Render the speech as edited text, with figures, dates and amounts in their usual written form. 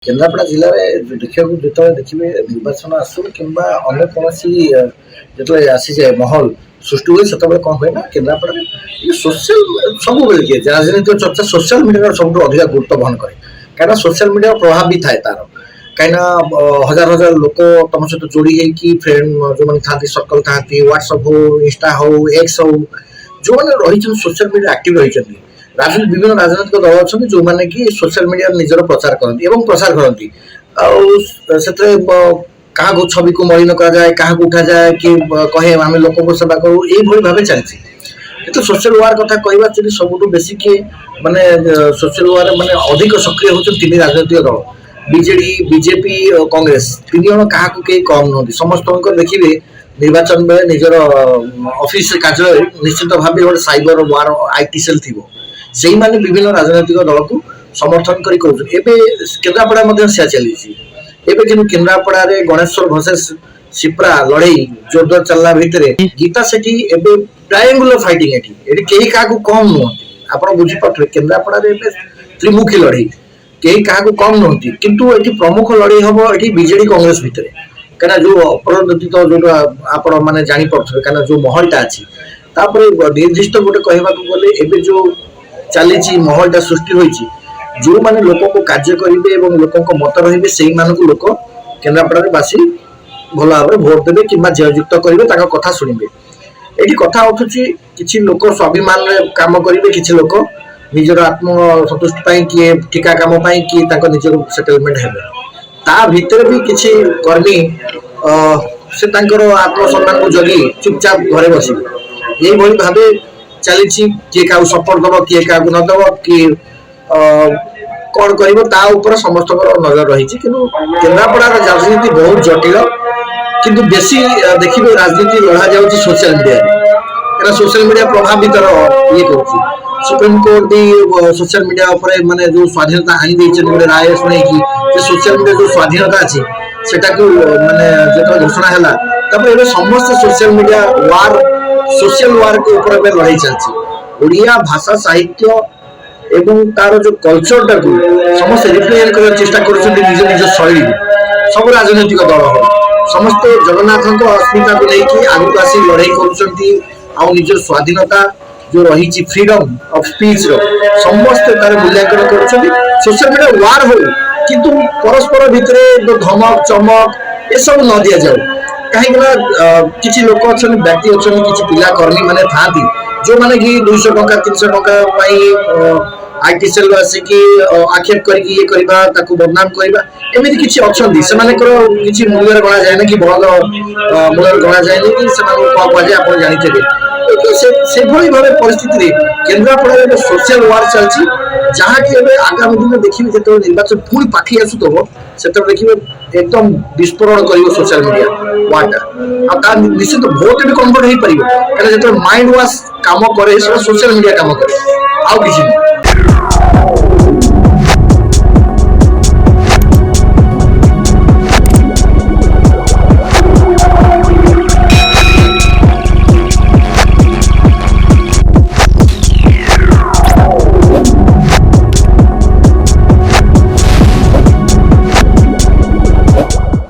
केन्द्रापड़ा जिले में देखा जो देखिए निर्वाचन आसू कि अन्य कौन जो आसी जाए माहौल सृष्टि हुए से कौन हुए ना केन्द्रापड़ा ये सोशल सब किए राजनीतिक चर्चा सोशल मीडिया सब अधिक गुरुत्व बहन करे कहीं सोशल मीडिया प्रभाव भी थाए तार कहीं हजार हजार लोक तुम सहित जोड़ी होगी फ्रेंड जो मैंने था सर्कल था व्हाट्सअप हो इंस्टा हो एक्स हो जो मैंने रही सोशल मीडिया एक्टिव रही विभिन्न राजनीतिक दल अच्छा जो मैंने कि सोशल मीडिया निजर प्रचार करती प्रसार करती क्या छवि को मलिन कराए क्या उठा जाए कि कहे आम लोक सेवा करूँ ये भाव चलती तो सोशल वार कथा कहवा सब बेसिक किए माने सोशल वार माने अधिक सक्रिय होती तीन राजनीतिक दल बीजेडी बीजेपी कांग्रेस तीन जन क्या कम नुहति समस्त देखिए निर्वाचन बेले निजर ऑफिस कार्यालय निश्चित भाव गोटे साइबर वार आईटी सेल थी से माने विभिन्न राजनीतिक दल को समर्थन करी केन्द्रापड़ा से चली कि केन्द्रापड़ा गणेश्वर भर्सेस शिप्रा लड़ई जोरदार चलना भितर गीता सेठी एबे ट्रायंगुलर फाइटिंग एठी कहीं क्या कम नुहति आप बुझीपे केन्द्रापड़ा त्रिमुखी लड़ई कहीं क्या कम नुहति किंतु ये प्रमुख लड़ई हम ये बीजेडी कांग्रेस भितर कहीं जो अपरदित जो आप मैंने जापे कहीं जो महलटा अच्छी निर्दिष्ट गोटे कहवा गले एबे जो चली महलटा सृष्टि होती जो माने लोक को कार्य करेंगे लोक मत रही से लोक केन्द्रापड़ा बासी भल भाव भोट देवे कि जययुक्त करेंगे कथा शुणे ये कथा उठुची किसी लोक स्वाभिमान काम करेंगे किसी लोक निजर आत्म संतुष्टि किए ठिका कम किए निजर सेटलमेंट है भितर भी किसी कर्मी से आत्मसम्मान को जगी चुपचाप घरे बस ये भाव चली किए क्या सपोर्ट दब किए क्या न दब कि कौन कर समस्त नजर रही केन्द्रापड़ा राजनीति बहुत जटिल किंतु बेसी देखिए राजनीति लड़ा जा सोशल मीडिया कहीं सोशल मीडिया प्रभावित ये कर सुप्रीम कोर्ट भी सोशल मीडिया माने जो स्वाधीनता आनी गोटे राय शुणे सोशल मीडिया जो स्वाधीनता अच्छी सेटा को माने जो घोषणा है समस्त सोशल मीडिया वार सोशल वार के ऊपर लड़ाई चलती ओडिया भाषा साहित्य एवं तार जो कल्चर टाक समस्त रिप्रेजेंट कर चेष्टा कर निज निज शैली सब राजनीतिक दल हो समस्त जगन्नाथ अस्मिता को लेकिन आगे आसी लड़ाई कर निज स्वाधीनता जो रही फ्रीडम ऑफ स्पीच समस्त तार मूल्यांकन कर सोशल मीडिया वार हो किंतु परस्पर भितर धमक चमक ये सब न दि जाऊ कहीं किसी लोक अच्छा व्यक्ति अच्छा किसी पिला कर्मी मैंने था जो मैंने कि 200 टंका 300 टंका आईटी सेल आसिक आक्षेप कर बदनाम करवा एमती किसी अच्छा किसी मूल्य गणा जाए कि बल मूल्य गणा जाए कि कौन कहुए आप जानते से भाव परिस्थिति केन्द्रापड़ा सोशल वार चलती जहाँकि आगामी दिन देखिए जो निर्वाचन पुणी पाखी आसुव से देखिए एकदम विस्फोरण कर सोशल मीडिया वार्टा निश्चित भोट भी कन्वर्ट हो पार कहीं जो माइंड वाश कम करे सोशल मीडिया कम करे आउ किसी